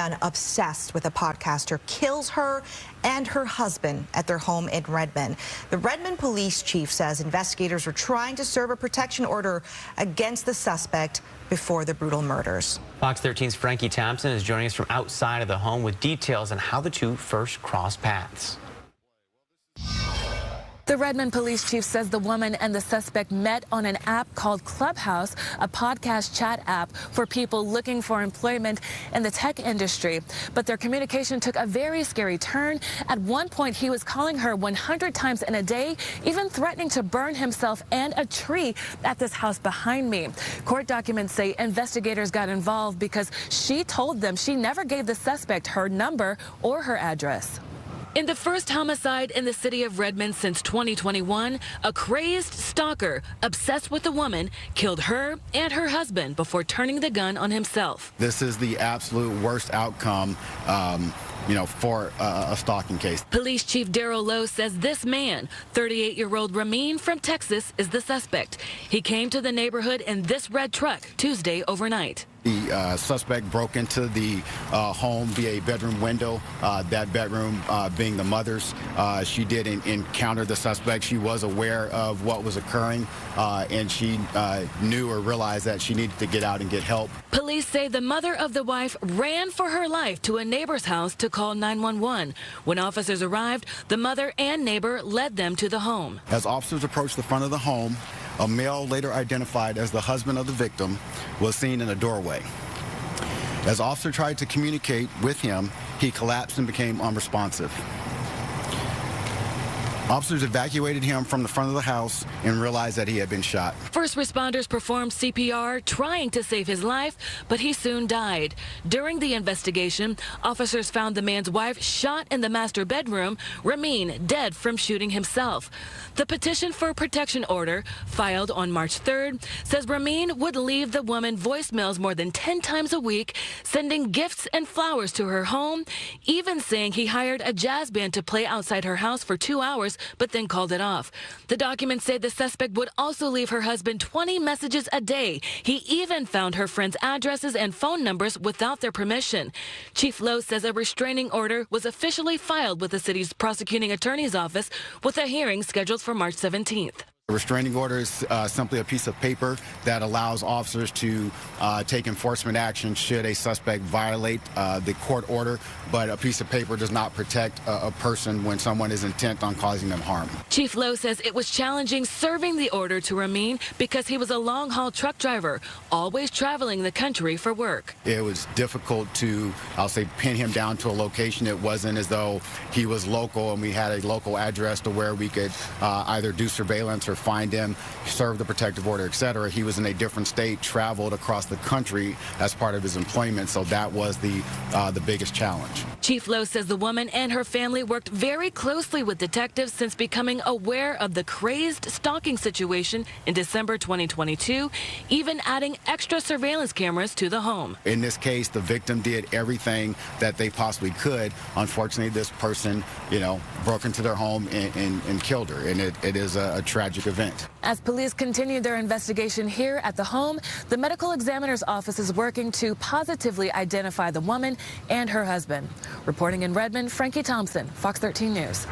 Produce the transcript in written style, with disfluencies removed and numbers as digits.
man obsessed with a podcaster kills her and her husband at their home in Redmond. The Redmond police chief says investigators are trying to serve a protection order against the suspect before the brutal murders. Fox 13's Frankie Thompson is joining us from outside of the home with details on how the two first crossed paths. The Redmond police chief says the woman and the suspect met on an app called Clubhouse, a podcast chat app for people looking for employment in the tech industry. But their communication took a very scary turn. At one point, he was calling her 100 times in a day, even threatening to burn himself and a tree at this house behind me. Court documents say investigators got involved because she told them she never gave the suspect her number or her address. In the first homicide in the city of Redmond since 2021, a crazed stalker obsessed with a woman killed her and her husband before turning the gun on himself. This is the absolute worst outcome, for a stalking case. Police Chief Darrell Lowe says this man, 38-year-old Ramin from Texas, is the suspect. He came to the neighborhood in this red truck Tuesday overnight. The suspect broke into the home via a bedroom window, that bedroom being the mother's. She did encounter the suspect. She was aware of what was occurring, and she knew or realized that she needed to get out and get help. Police say the mother of the wife ran for her life to a neighbor's house to call 911. When officers arrived, the mother and neighbor led them to the home. As officers approached the front of the home, a male later identified as the husband of the victim was seen in a doorway. As officers tried to communicate with him, he collapsed and became unresponsive. Officers evacuated him from the front of the house and realized that he had been shot. First responders performed CPR, trying to save his life, but he soon died. During the investigation, officers found the man's wife shot in the master bedroom, Ramin dead from shooting himself. The petition for protection order, filed on March 3rd, says Ramin would leave the woman voicemails more than 10 times a week, sending gifts and flowers to her home, even saying he hired a jazz band to play outside her house for 2 hours, but then called it off. The documents say the suspect would also leave her husband 20 messages a day. He even found her friends' addresses and phone numbers without their permission. Chief Lowe says a restraining order was officially filed with the city's prosecuting attorney's office, with a hearing scheduled for March 17th. A restraining order is simply a piece of paper that allows officers to take enforcement action should a suspect violate the court order, but a piece of paper does not protect a person when someone is intent on causing them harm. Chief Lowe says it was challenging serving the order to Ramin because he was a long-haul truck driver, always traveling the country for work. It was difficult to, I'll say, pin him down to a location. It wasn't as though he was local and we had a local address to where we could either do surveillance or find him, serve the protective order, etc. He was in a different state, traveled across the country as part of his employment, so that was the biggest challenge. Chief Lowe says the woman and her family worked very closely with detectives since becoming aware of the crazed stalking situation in December 2022, even adding extra surveillance cameras to the home. In this case, the victim did everything that they possibly could. Unfortunately, this person, broke into their home and killed her, and it is a tragic event. As police continue their investigation here at the home, the medical examiner's office is working to positively identify the woman and her husband. Reporting in Redmond, Frankie Thompson, Fox 13 News.